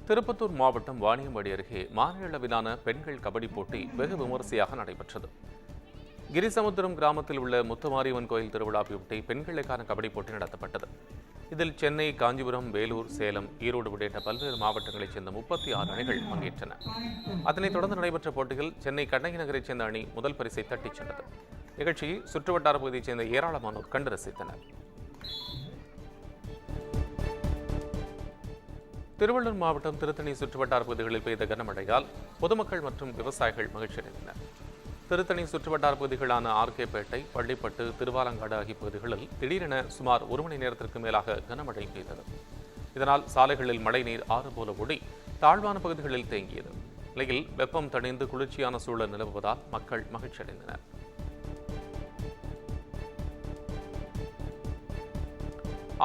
திருப்பத்தூர் மாவட்டம் வாணியம்பாடி அருகே மாநில அளவிலான பெண்கள் கபடி போட்டி வெகு விமரிசையாக நடைபெற்றது. கிரிசமுத்திரம் கிராமத்தில் உள்ள முத்துமாரியம்மன் கோயில் திருவிழாவையொட்டி பெண்களுக்கான கபடி போட்டி நடத்தப்பட்டது. இதில் சென்னை, காஞ்சிபுரம், வேலூர், சேலம், ஈரோடு உள்ளிட்ட பல்வேறு மாவட்டங்களைச் சேர்ந்த 36 அணிகள் பங்கேற்றன. அதனைத் தொடர்ந்து நடைபெற்ற போட்டியில் சென்னை கண்ணகி நகரைச் சேர்ந்த அணி முதல் பரிசை தட்டிச் சென்றது. நிகழ்ச்சியை சுற்றுவட்டார பகுதியைச் சேர்ந்த ஏராளமானோர் கண்டு ரசித்தனர். திருவள்ளூர் மாவட்டம் திருத்தணி சுற்றுவட்டார பகுதிகளில் பெய்த கனமழையால் பொதுமக்கள் மற்றும் விவசாயிகள் மகிழ்ச்சியடைந்தனர். திருத்தணி சுற்றுவட்டார பகுதிகளான ஆர்கேபேட்டை, பள்ளிப்பட்டு, திருவாலங்காடு ஆகிய பகுதிகளில் திடீரென சுமார் 1 மணி நேரத்திற்கு மேலாக கனமழை பெய்தது. இதனால் சாலைகளில் மழைநீர் ஆறு போல ஓடி தாழ்வான பகுதிகளில் தேங்கியது. நிலையில் வெப்பம் தணிந்து குளிர்ச்சியான சூழல் நிலவுவதால் மக்கள் மகிழ்ச்சியடைந்தனர்.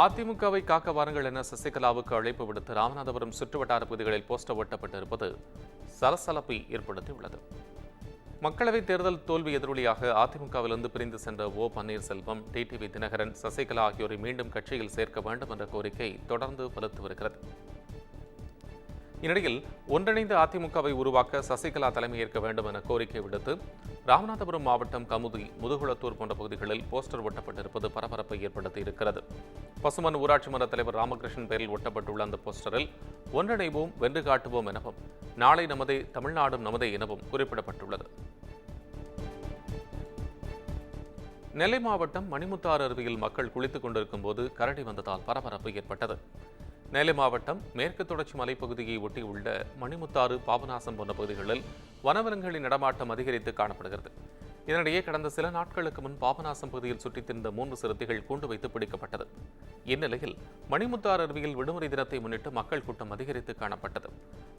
அதிமுகவை காக்க வாருங்கள் என சசிகலாவுக்கு அழைப்பு விடுத்து ராமநாதபுரம் சுற்றுவட்டார பகுதிகளில் போஸ்டர் ஒட்டப்பட்டிருப்பது சலசலப்பை ஏற்படுத்தியுள்ளது. மக்களவைத் தேர்தல் தோல்வி எதிரொலியாக அதிமுகவிலிருந்து பிரிந்து சென்ற ஓ பன்னீர்செல்வம், டிடிவி தினகரன், சசிகலா ஆகியோரை மீண்டும் கட்சியில் சேர்க்க வேண்டும் என்ற கோரிக்கை தொடர்ந்து வலுத்து வருகிறது. இந்நிலையில் ஒன்றிணைந்த அதிமுகவை உருவாக்க சசிகலா தலைமையேற்க வேண்டும் என கோரிக்கை விடுத்து ராமநாதபுரம் மாவட்டம் கமுதி, முதுகுளத்தூர் போன்ற பகுதிகளில் போஸ்டர் ஒட்டப்பட்டிருப்பது பரபரப்பை ஏற்படுத்தி இருக்கிறது. பசுமன் ஊராட்சி மன்ற தலைவர் ராமகிருஷ்ணன் பெயரில் ஒட்டப்பட்டுள்ள அந்த போஸ்டரில் ஒன்றிணைவோம், வென்று காட்டுவோம் எனவும் நாளை நமதே, தமிழ்நாடும் நமதே எனவும் குறிப்பிடப்பட்டுள்ளது. நெல்லை மாவட்டம் மணிமுத்தாறு அருவியில் மக்கள் குளித்துக் கொண்டிருக்கும் போது கரடி வந்ததால் பரபரப்பு ஏற்பட்டது. நெல்லை மாவட்டம் மேற்கு தொடர்ச்சி மலைப்பகுதியை ஒட்டியுள்ள மணிமுத்தாறு, பாபநாசம் போன்ற பகுதிகளில் வனவிலங்குகளின் நடமாட்டம் அதிகரித்து காணப்படுகிறது. இதனிடையே கடந்த சில நாட்களுக்கு முன் பாபநாசம் பகுதியில் சுற்றித் திரிந்த 3 சிறுத்தைகள் கூண்டு வைத்து பிடிக்கப்பட்டது. இந்நிலையில் மணிமுத்தாறு அருவியில் விடுமுறை தினத்தை முன்னிட்டு மக்கள் கூட்டம் அதிகரித்து காணப்பட்டது.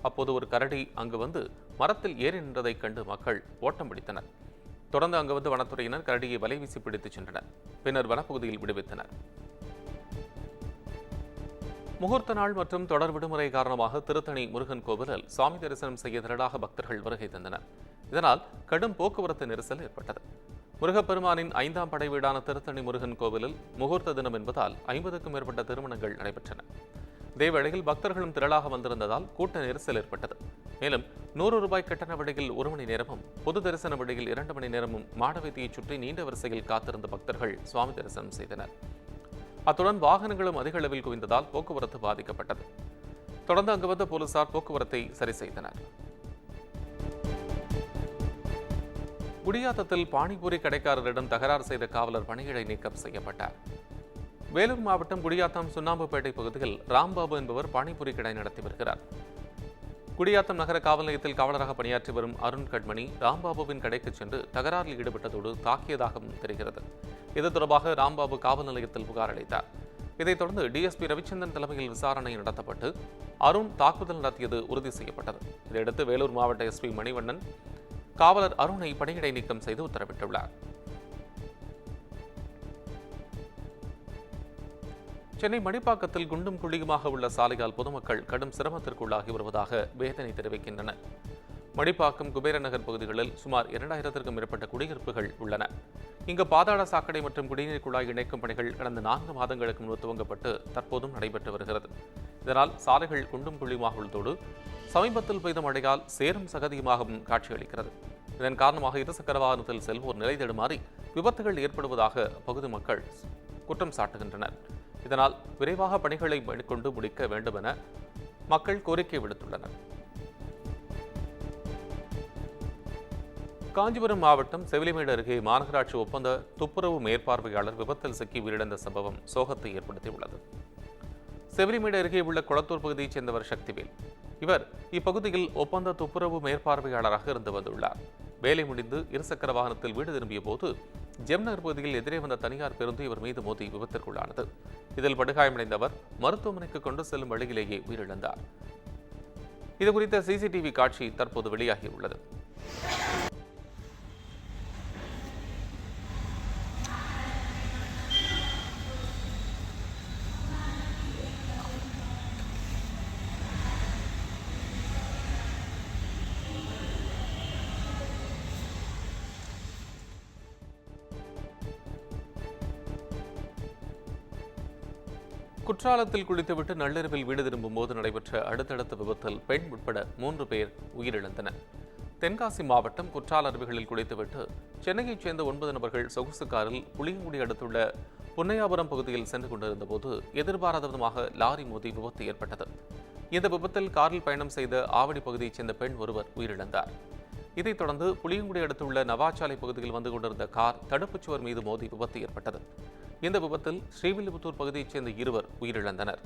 அப்போது ஒரு கரடி அங்கு வந்து மரத்தில் ஏறி நின்றதைக் கண்டு மக்கள் ஓட்டம் பிடித்தனர். தொடர்ந்து அங்கு வந்து வனத்துறையினர் கரடியை வலைவீசி பிடித்துச் சென்றனர். பின்னர் வனப்பகுதியில் விடுவித்தனர். முகூர்த்த நாள் மற்றும் தொடர் விடுமுறை காரணமாக திருத்தணி முருகன் கோவிலில் சாமி தரிசனம் செய்ய திரளாக பக்தர்கள் வருகை தந்தனர். இதனால் கடும் போக்குவரத்து நெரிசல் ஏற்பட்டது. முருகப்பெருமானின் 5ஆம் படை வீடான திருத்தணி முருகன் கோவிலில் முகூர்த்த தினம் என்பதால் 50க்கும் மேற்பட்ட திருமணங்கள் நடைபெற்றன. இதேவேளையில் பக்தர்களும் திரளாக வந்திருந்ததால் கூட்ட நெரிசல் ஏற்பட்டது. மேலும் 100 ரூபாய் கட்டண வழியில் 1 மணி நேரமும், பொது தரிசன வழியில் 2 மணி நேரமும் மாடவீதியை சுற்றி நீண்ட வரிசையில் காத்திருந்த பக்தர்கள் சுவாமி தரிசனம் செய்தனர். அத்துடன் வாகனங்களும் அதிக அளவில் குவிந்ததால் போக்குவரத்து பாதிக்கப்பட்டது. தொடர்ந்து அங்கு வந்த போலீசார் போக்குவரத்தை சரி செய்தனர். குடியாத்தத்தில் பானிபூரி கடைக்காரரிடம் தகராறு செய்த காவலர் பணியிடை நீக்கம் செய்யப்பட்டார். வேலூர் மாவட்டம் குடியாத்தம் சுண்ணாம்புப்பேட்டை பகுதியில் ராம்பாபு என்பவர் பானிபூரி கடை நடத்தி வருகிறார். குடியாத்தம் நகர காவல் நிலையத்தில் காவலராக பணியாற்றி வரும் அருண் கட்மணி ராம்பாபுவின் கடைக்கு சென்று தகராறில் ஈடுபட்டதோடு தாக்கியதாகவும் தெரிகிறது. இது தொடர்பாக ராம்பாபு காவல் நிலையத்தில் புகார் அளித்தார். இதைத் தொடர்ந்து டிஎஸ்பி ரவிச்சந்திரன் தலைமையில் விசாரணை நடத்தப்பட்டு அருண் தாக்குதல் நடத்தியது உறுதி செய்யப்பட்டது. இதையடுத்து வேலூர் மாவட்ட எஸ்பி மணிவண்ணன் காவலர் அருணை பணியிடை நீக்கம் செய்து உத்தரவிட்டுள்ளார். சென்னை மடிப்பாக்கத்தில் குண்டும் குழியுமாக உள்ள சாலையால் பொதுமக்கள் கடும் சிரமத்திற்குள்ளாகி வருவதாக வேதனை தெரிவிக்கின்றனர். மடிப்பாக்கம், குபேரநகர் பகுதிகளில் சுமார் 2000க்கும் மேற்பட்ட குடியிருப்புகள் உள்ளன. இங்கு பாதாள சாக்கடை மற்றும் குடிநீர் குழாய் இணைக்கும் பணிகள் கடந்த 4 மாதங்களுக்கு முன்பு துவங்கப்பட்டு தற்போதும் நடைபெற்று வருகிறது. இதனால் சாலைகள் குண்டும் குழியுமாக உள்ளதோடு சமீபத்தில் பெய்த மழையால் சேரும் சகதியுமாகவும் காட்சியளிக்கிறது. இதன் காரணமாக இருசக்கர வாகனத்தில் செல்வோர் நிலை தடுமாறி விபத்துகள் ஏற்படுவதாக பகுதி மக்கள் குற்றம் சாட்டுகின்றனர். இதனால் விரைவாக பணிகளை மேற்கொண்டு முடிக்க வேண்டும் என மக்கள் கோரிக்கை விடுத்துள்ளனர். காஞ்சிபுரம் மாவட்டம் செவிலிமேடு அருகே மாநகராட்சி ஒப்பந்த துப்புரவு மேற்பார்வையாளர் விபத்தில் சிக்கி உயிரிழந்த சம்பவம் சோகத்தை ஏற்படுத்தியுள்ளது. செவிலிமேடு அருகே உள்ள குளத்தூர் பகுதியைச் சேர்ந்தவர் சக்திவேல். இவர் இப்பகுதியில் ஒப்பந்த துப்புரவு மேற்பார்வையாளராக இருந்து வந்துள்ளார். வேலை முடிந்து இருசக்கர வாகனத்தில் வீடு திரும்பிய போது ஜெம்நகர் பகுதியில் எதிரே வந்த தனியார் பேருந்து இவர் மீது மோதி விபத்திற்குள்ளானது. இதில் படுகாயமடைந்தவர் மருத்துவமனைக்கு கொண்டு செல்லும் வழியிலேயே உயிரிழந்தார். இதுகுறித்த சிசிடிவி காட்சி தற்போது வெளியாகியுள்ளது. குற்றாலத்தில் குளித்துவிட்டு நள்ளிரவில் வீடு திரும்பும் போது நடைபெற்ற அடுத்தடுத்த விபத்தில் பெண் உட்பட 3 பேர் உயிரிழந்தனர். தென்காசி மாவட்டம் குற்றால அருவிகளில் குளித்துவிட்டு சென்னையைச் சேர்ந்த 9 நபர்கள் சொகுசு காரில் புளியங்குடி அடுத்துள்ள புன்னையாபுரம் பகுதியில் சென்று கொண்டிருந்த போது எதிர்பாராத விதமாக லாரி மோதி விபத்து ஏற்பட்டது. இந்த விபத்தில் காரில் பயணம் செய்த ஆவடி பகுதியைச் சேர்ந்த பெண் ஒருவர் உயிரிழந்தார். இதைத் தொடர்ந்து புளியங்குடி அடுத்துள்ள நவாச்சாலை பகுதியில் வந்து கொண்டிருந்த கார் தடுப்புச் சுவர் மீது மோதி விபத்து ஏற்பட்டது. இந்த விபத்தில் ஸ்ரீவில்லிபுத்தூர் பகுதியைச் சேர்ந்த 2 உயிரிழந்தனர்.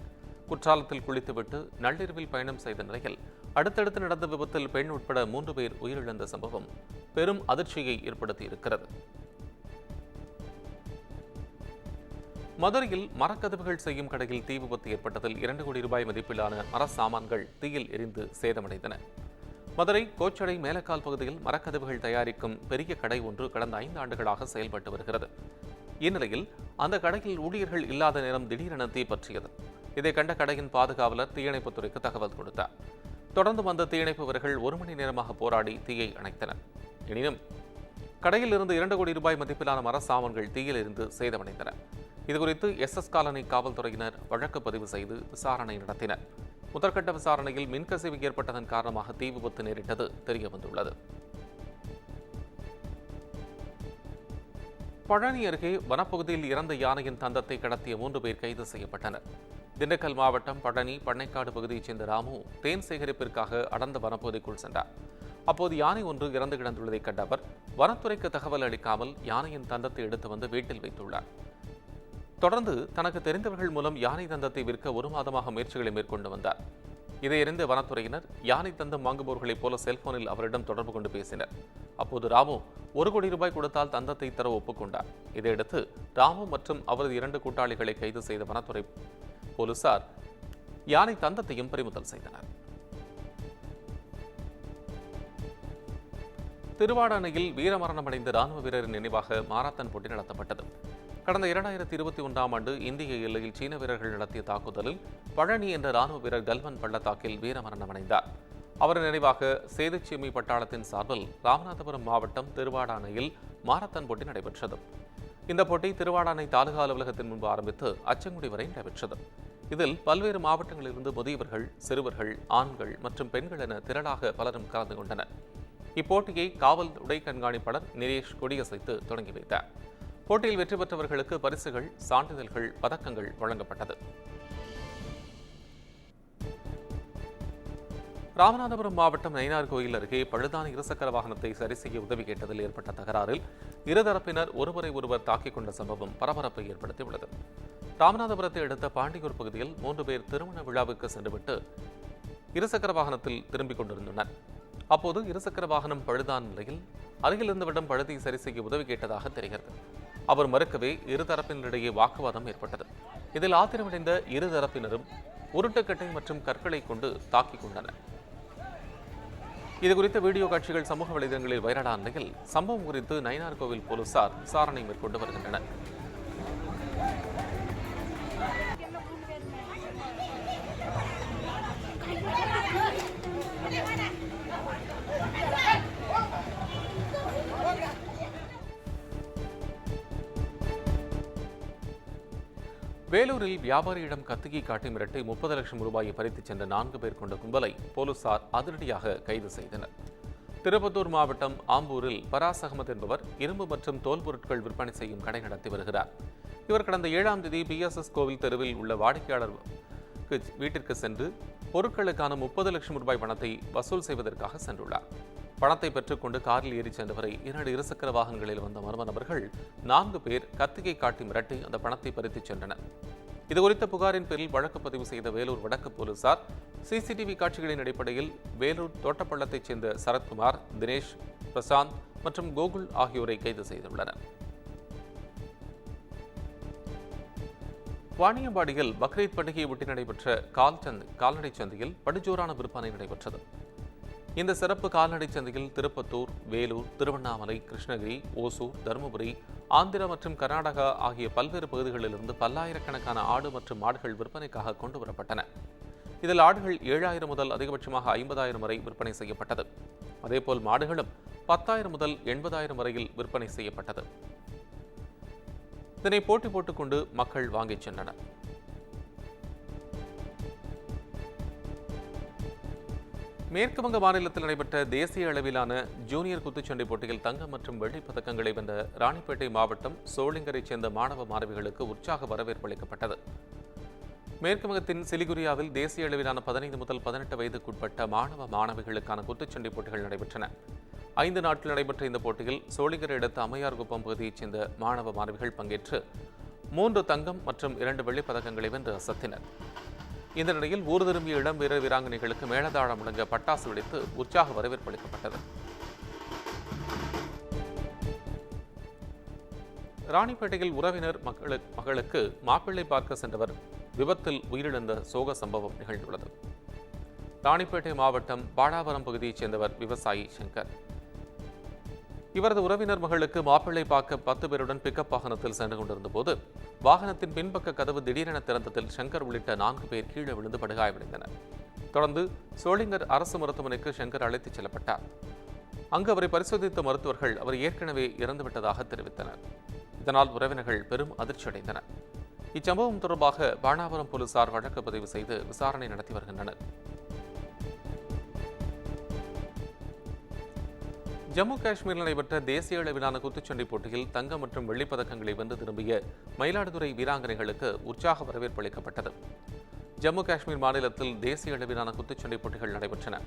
குற்றாலத்தில் குளித்துவிட்டு நள்ளிரவில் பயணம் செய்த நிலையில் அடுத்தடுத்து நடந்த விபத்தில் பெண் உட்பட 3 பேர் உயிரிழந்த சம்பவம் பெரும் அதிர்ச்சியை ஏற்படுத்தியிருக்கிறது. மதுரையில் மரக்கதவுகள் செய்யும் கடையில் தீ விபத்து ஏற்பட்டதில் 2 கோடி ரூபாய் மதிப்பிலான மர சாமான்கள் தீயில் எரிந்து சேதமடைந்தன. மதுரை கோச்சடை மேலக்கால் பகுதியில் மரக்கதவுகள் தயாரிக்கும் பெரிய கடை ஒன்று கடந்த 5 ஆண்டுகளாக செயல்பட்டு வருகிறது. இந்நிலையில் அந்த கடையில் ஊழியர்கள் இல்லாத நேரம் திடீரென தீ பற்றியது. இதை கண்ட கடையின் பாதுகாவலர் தீயணைப்புத்துறைக்கு தகவல் கொடுத்தார். தொடர்ந்து வந்த தீயணைப்புவர்கள் 1 மணி நேரமாக போராடி தீயை அணைத்தனர். எனினும் கடையில் இருந்து 2 கோடி ரூபாய் மதிப்பிலான மர சாமான்கள் தீயில் இருந்து சேதமடைந்தன. இதுகுறித்து SS காலனி காவல்துறையினர் வழக்கு பதிவு செய்து விசாரணை நடத்தினர். முதற்கட்ட விசாரணையில் மின்கசிவு ஏற்பட்டதன் காரணமாக தீ விபத்து நேரிட்டது தெரியவந்துள்ளது. பழனி அருகே வனப்பகுதியில் இறந்த யானையின் தந்தத்தை கடத்திய 3 பேர் கைது செய்யப்பட்டனர். திண்டுக்கல் மாவட்டம் பழனி பண்ணைக்காடு பகுதியைச் சேர்ந்த ராமு தேன் சேகரிப்பிற்காக அடர்ந்த வனப்பகுதிக்குள் சென்றார். அப்போது யானை ஒன்று இறந்து கிடந்துள்ளதை கண்ட அவர் வனத்துறைக்கு தகவல் அளிக்காமல் யானையின் தந்தத்தை எடுத்து வந்து வீட்டில் வைத்துள்ளார். தொடர்ந்து தனக்கு தெரிந்தவர்கள் மூலம் யானை தந்தத்தை விற்க 1 மாதமாக முயற்சிகளை மேற்கொண்டு வந்தார். இதையறிந்த வனத்துறையினர் யானை தந்தம் வாங்குபவர்களைப் போல செல்போனில் அவரிடம் தொடர்பு கொண்டு பேசினர். அப்போது ராமு 1 கோடி ரூபாய் கொடுத்தால் தந்தத்தை தர ஒப்புக்கொண்டார். இதையடுத்து ராமு மற்றும் அவரது 2 கூட்டாளிகளை கைது செய்த வனத்துறை போலீசார் யானை தந்தத்தையும் பறிமுதல் செய்தனர். திருவாடானையில் வீரமரணமடைந்த ராணுவ வீரரின் நினைவாக மாரத்தான் போட்டி நடத்தப்பட்டது. கடந்த 2021ஆம் ஆண்டு இந்திய எல்லையில் சீன வீரர்கள் நடத்திய தாக்குதலில் பழனி என்ற ராணுவ வீரர் கல்வன் பள்ளத்தாக்கில் வீரமரணமடைந்தார். அவர் நினைவாக சேதுச்சீமை பட்டாளத்தின் சார்பில் ராமநாதபுரம் மாவட்டம் திருவாடானையில் மாரத்தான் போட்டி நடைபெற்றது. இந்த போட்டி திருவாடானை தாலுகா அலுவலகத்தின் முன்பு ஆரம்பித்து அச்சங்குடி வரை நடைபெற்றது. இதில் பல்வேறு மாவட்டங்களிலிருந்து முதியவர்கள், சிறுவர்கள், ஆண்கள் மற்றும் பெண்கள் என திரளாக பலரும் கலந்து கொண்டனர். இப்போட்டியை காவல் துணை கண்காணிப்பாளர் நிரேஷ் கொடியசைத்து தொடங்கி வைத்தார். போட்டியில் வெற்றி பெற்றவர்களுக்கு பரிசுகள், சான்றிதழ்கள், பதக்கங்கள் வழங்கப்பட்டது. ராமநாதபுரம் மாவட்டம் நயினார் கோயில் அருகே பழுதான இருசக்கர வாகனத்தை சரி செய்ய உதவி கேட்டதில் ஏற்பட்ட தகராறில் இருதரப்பினர் ஒருவரை ஒருவர் தாக்கிக் கொண்ட சம்பவம் பரபரப்பை ஏற்படுத்தியுள்ளது. ராமநாதபுரத்தை அடுத்த பாண்டியூர் பகுதியில் 3 பேர் திருமண விழாவுக்கு சென்றுவிட்டு இருசக்கர வாகனத்தில் திரும்பிக் கொண்டிருந்தனர். அப்போது இருசக்கர வாகனம் பழுதான நிலையில் அருகில் இருந்தவரிடம் பழுதை சரி செய்ய உதவி கேட்டதாக தெரிகிறது. அவர் மறுக்கவே இருதரப்பினரிடையே வாக்குவாதம் ஏற்பட்டது. இதில் ஆத்திரமடைந்த இருதரப்பினரும் உருட்டுக்கட்டை மற்றும் கற்களை கொண்டு தாக்கிக் கொண்டனர். இதுகுறித்த வீடியோ காட்சிகள் சமூக வலைதளங்களில் வைரலான நிலையில் சம்பவம் குறித்து நயினார் கோவில் போலீசார் விசாரணை மேற்கொண்டு வருகின்றனர். வேலூரில் வியாபாரியிடம் கத்தியை காட்டி மிரட்டி 30 லட்சம் ரூபாயை பறித்துச் சென்ற 4 பேர் கொண்ட கும்பலை போலீசார் அதிரடியாக கைது செய்தனர். திருப்பத்தூர் மாவட்டம் ஆம்பூரில் பராஸ் அகமது என்பவர் இரும்பு மற்றும் தோல் பொருட்கள் விற்பனை செய்யும் கடை நடத்தி வருகிறார். இவர் கடந்த 7ஆம் தேதி BSS கோவில் தெருவில் உள்ள வாடிக்கையாளர் வீட்டிற்கு சென்று பொருட்களுக்கான 30 லட்சம் ரூபாய் பணத்தை வசூல் செய்வதற்காக சென்றுள்ளார். பணத்தை பெற்றுக்கொண்டு காரில் ஏறி சென்றவரை 2 இருசக்கர வாகனங்களில் வந்த மர்ம நபர்கள் 4 பேர் கத்தியை காட்டி மிரட்டி அந்த பணத்தை பறித்துச் சென்றனர். இதுகுறித்த புகாரின் பேரில் வழக்கு பதிவு செய்த வேலூர் வடக்கு போலீசார் CCTV காட்சிகளின் அடிப்படையில் வேலூர் தோட்டப்பள்ளத்தைச் சேர்ந்த சரத்குமார், தினேஷ், பிரசாந்த் மற்றும் கோகுல் ஆகியோரை கைது செய்துள்ளனர். வாணியம்பாடியில் பக்ரீத் பண்டிகையை ஒட்டி நடைபெற்ற கால்நடை சந்தையில் படுஜோரான விற்பனை நடைபெற்றது. இந்த சிறப்பு கால்நடை சந்தையில் திருப்பத்தூர், வேலூர், திருவண்ணாமலை, கிருஷ்ணகிரி, ஓசூர், தருமபுரி, ஆந்திரா மற்றும் கர்நாடகா ஆகிய பல்வேறு பகுதிகளிலிருந்து பல்லாயிரக்கணக்கான ஆடு மற்றும் மாடுகள் விற்பனைக்காக கொண்டு வரப்பட்டன. இதில் ஆடுகள் 7,000 முதல் அதிகபட்சமாக 50,000 வரை விற்பனை செய்யப்பட்டது. அதேபோல் மாடுகளும் 10,000 முதல் 80,000 வரையில் விற்பனை செய்யப்பட்டது. இதனை போட்டி போட்டுக்கொண்டு மக்கள் வாங்கிச் சென்றனர். மேற்கு வங்க மாநிலத்தில் நடைபெற்ற தேசிய அளவிலான ஜூனியர் குத்துச்சண்டை போட்டியில் தங்கம் மற்றும் வெள்ளிப் பதக்கங்களை வென்ற ராணிப்பேட்டை மாவட்டம் சோளிங்கரைச் சேர்ந்த மாணவ மாணவிகளுக்கு உற்சாக வரவேற்பு அளிக்கப்பட்டது. மேற்கு வங்கத்தின் சிலிகுரியாவில் தேசிய அளவிலான 15 முதல் 18 வயதுக்குட்பட்ட மாணவ மாணவிகளுக்கான குத்துச்சண்டை போட்டிகள் நடைபெற்றன. 5 நாட்கள் நடைபெற்ற இந்த போட்டியில் சோளிங்கரை அடுத்த அம்மையார்குப்பம் பகுதியைச் சேர்ந்த மாணவ மாணவிகள் பங்கேற்று 3 தங்கம் மற்றும் 2 வெள்ளிப் பதக்கங்களை வென்று அசத்தினர். இந்த நிலையில் ஊர் திரும்பிய இளம் வீரர் வீராங்கனைகளுக்கு மேளதாளம் முழங்க பட்டாசு வெடித்து உற்சாக வரவேற்பு அளிக்கப்பட்டது. ராணிப்பேட்டையில் உறவினர் மகளுக்கு மாப்பிள்ளை பார்க்க சென்றவர் விபத்தில் உயிரிழந்த சோக சம்பவம் நிகழ்ந்துள்ளது. ராணிப்பேட்டை மாவட்டம் பாடாவரம் பகுதியைச் சேர்ந்தவர் விவசாயி சங்கர். இவரது உறவினர் மகளுக்கு மாப்பிள்ளை பார்க்க 10 பேருடன் பிக்கப் வாகனத்தில் சென்று கொண்டிருந்த போது வாகனத்தின் பின்பக்க கதவு திடீரென திறந்ததில் சங்கர் உள்ளிட்ட 4 பேர் கீழே விழுந்து படுகாயமடைந்தனர். தொடர்ந்து சோளிங்கர் அரசு மருத்துவமனைக்கு சங்கர் அழைத்துச் செல்லப்பட்டார். அங்கு அவரை பரிசோதித்த மருத்துவர்கள் அவர் ஏற்கனவே இறந்துவிட்டதாக தெரிவித்தனர். இதனால் உறவினர்கள் பெரும் அதிர்ச்சியடைந்தனர். இச்சம்பவம் தொடர்பாக பாணாவரம் போலீசார் வழக்கு பதிவு செய்து விசாரணை நடத்தி வருகின்றனர். ஜம்மு காஷ்மீரில் நடைபெற்ற தேசிய அளவிலான குத்துச்சண்டை போட்டியில் தங்கம் மற்றும் வெள்ளிப் பதக்கங்களை வென்று திரும்பிய மயிலாடுதுறை வீராங்கனைகளுக்கு உற்சாக வரவேற்பு அளிக்கப்பட்டது. ஜம்மு காஷ்மீர் மாநிலத்தில் தேசிய அளவிலான குத்துச்சண்டை போட்டிகள் நடைபெற்றன.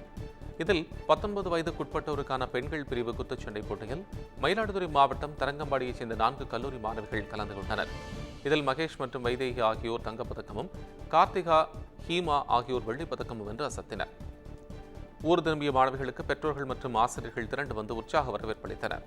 இதில் 19 வயதுக்குட்பட்டோருக்கான பெண்கள் பிரிவு குத்துச்சண்டை போட்டியில் மயிலாடுதுறை மாவட்டம் தரங்கம்பாடியைச் சேர்ந்த 4 கல்லூரி மாணவிகள் கலந்து கொண்டனர். இதில் மகேஷ் மற்றும் வைதேகி ஆகியோர் தங்கப்பதக்கமும், கார்த்திகா, ஹீமா ஆகியோர் வெள்ளிப் பதக்கமும் வென்று அசத்தினர். ஊர் திரும்பிய மாணவிகளுக்கு பெற்றோர்கள் மற்றும் ஆசிரியர்கள் திரண்டு வந்து உற்சாக வரவேற்பளித்தனர்.